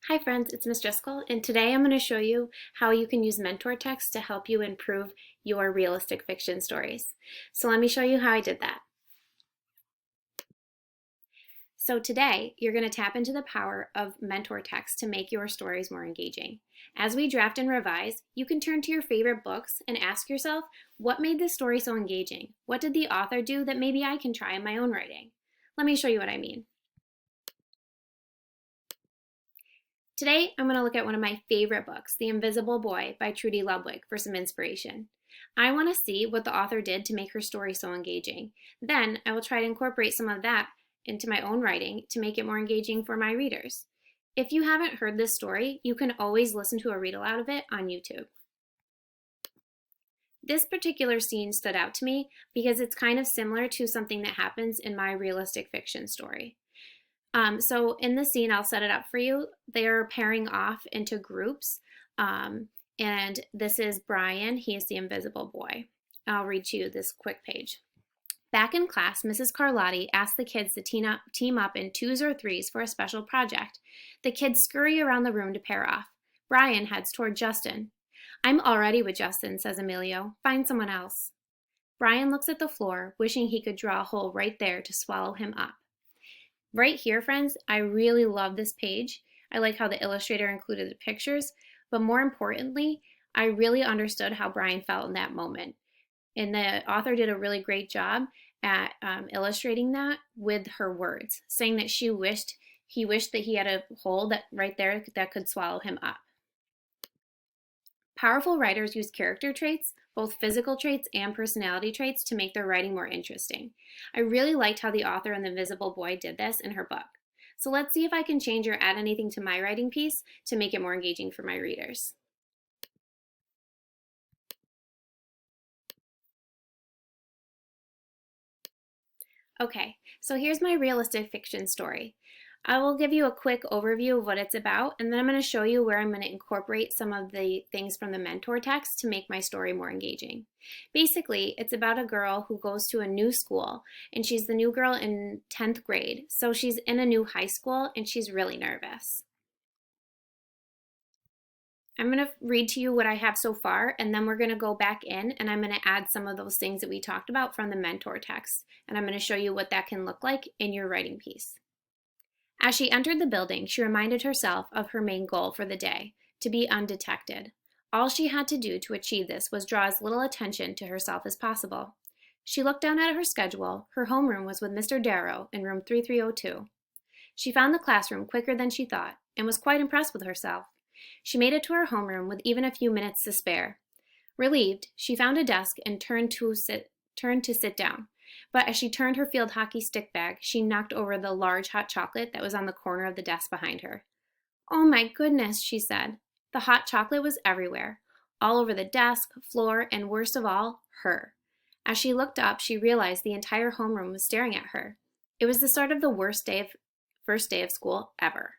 Hi friends, it's Miss Driscoll, and today I'm going to show you how you can use mentor text to help you improve your realistic fiction stories. So let me show you how I did that. So today, you're going to tap into the power of mentor text to make your stories more engaging. As we draft and revise, you can turn to your favorite books and ask yourself, what made this story so engaging? What did the author do that maybe I can try in my own writing? Let me show you what I mean. Today, I'm going to look at one of my favorite books, The Invisible Boy by Trudy Ludwig, for some inspiration. I want to see what the author did to make her story so engaging. Then, I will try to incorporate some of that into my own writing to make it more engaging for my readers. If you haven't heard this story, you can always listen to a read aloud of it on YouTube. This particular scene stood out to me because it's kind of similar to something that happens in my realistic fiction story. So in the scene, I'll set it up for you. They're pairing off into groups. And this is Brian. He is the invisible boy. I'll read to you this quick page. Back in class, Mrs. Carlotti asked the kids to team up in twos or threes for a special project. The kids scurry around the room to pair off. Brian heads toward Justin. I'm already with Justin, says Emilio. Find someone else. Brian looks at the floor, wishing he could draw a hole right there to swallow him up. Right here, friends, I really love this page. I like how the illustrator included the pictures, but more importantly, I really understood how Brian felt in that moment. And the author did a really great job at illustrating that with her words, saying that he wished that he had a hole that right there that could swallow him up. Powerful writers use character traits, both physical traits and personality traits, to make their writing more interesting. I really liked how the author in The Invisible Boy did this in her book. So let's see if I can change or add anything to my writing piece to make it more engaging for my readers. Okay, so here's my realistic fiction story. I will give you a quick overview of what it's about, and then I'm going to show you where I'm going to incorporate some of the things from the mentor text to make my story more engaging. Basically, it's about a girl who goes to a new school, and she's the new girl in 10th grade, so she's in a new high school, and she's really nervous. I'm going to read to you what I have so far, and then we're going to go back in and I'm going to add some of those things that we talked about from the mentor text, and I'm going to show you what that can look like in your writing piece. As she entered the building, she reminded herself of her main goal for the day, to be undetected. All she had to do to achieve this was draw as little attention to herself as possible. She looked down at her schedule. Her homeroom was with Mr. Darrow in room 3302. She found the classroom quicker than she thought and was quite impressed with herself. She made it to her homeroom with even a few minutes to spare. Relieved, she found a desk and turned to sit down. But as she turned her field hockey stick bag, she knocked over the large hot chocolate that was on the corner of the desk behind her. Oh my goodness, she said. The hot chocolate was everywhere, all over the desk, floor, and worst of all, her. As she looked up, she realized the entire homeroom was staring at her. It was the start of the first day of school ever.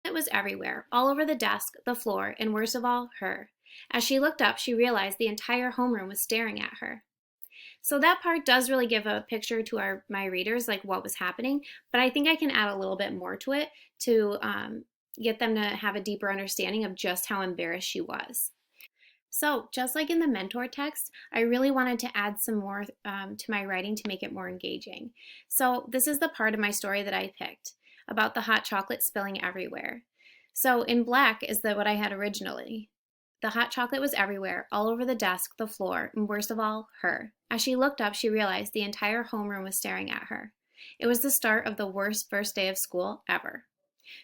It was everywhere, all over the desk, the floor, and worst of all, her. As she looked up, she realized the entire homeroom was staring at her. So that part does really give a picture to my readers, like what was happening, but I think I can add a little bit more to it to get them to have a deeper understanding of just how embarrassed she was. So just like in the mentor text, I really wanted to add some more to my writing to make it more engaging. So this is the part of my story that I picked, about the hot chocolate spilling everywhere. So in black is what I had originally. The hot chocolate was everywhere, all over the desk, the floor, and worst of all, her. As she looked up, she realized the entire homeroom was staring at her. It was the start of the worst first day of school ever.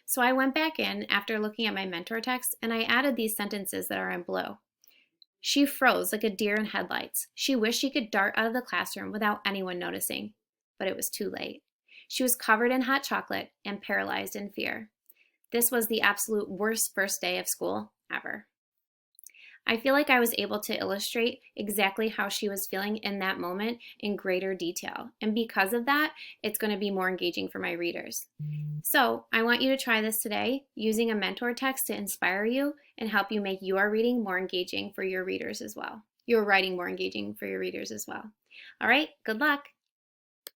So I went back in after looking at my mentor text and I added these sentences that are in blue. She froze like a deer in headlights. She wished she could dart out of the classroom without anyone noticing, but it was too late. She was covered in hot chocolate and paralyzed in fear. This was the absolute worst first day of school ever. I feel like I was able to illustrate exactly how she was feeling in that moment in greater detail. And because of that, it's going to be more engaging for my readers. So I want you to try this today using a mentor text to inspire you and help you make your reading more engaging for your readers as well. Your writing more engaging for your readers as well. All right, good luck.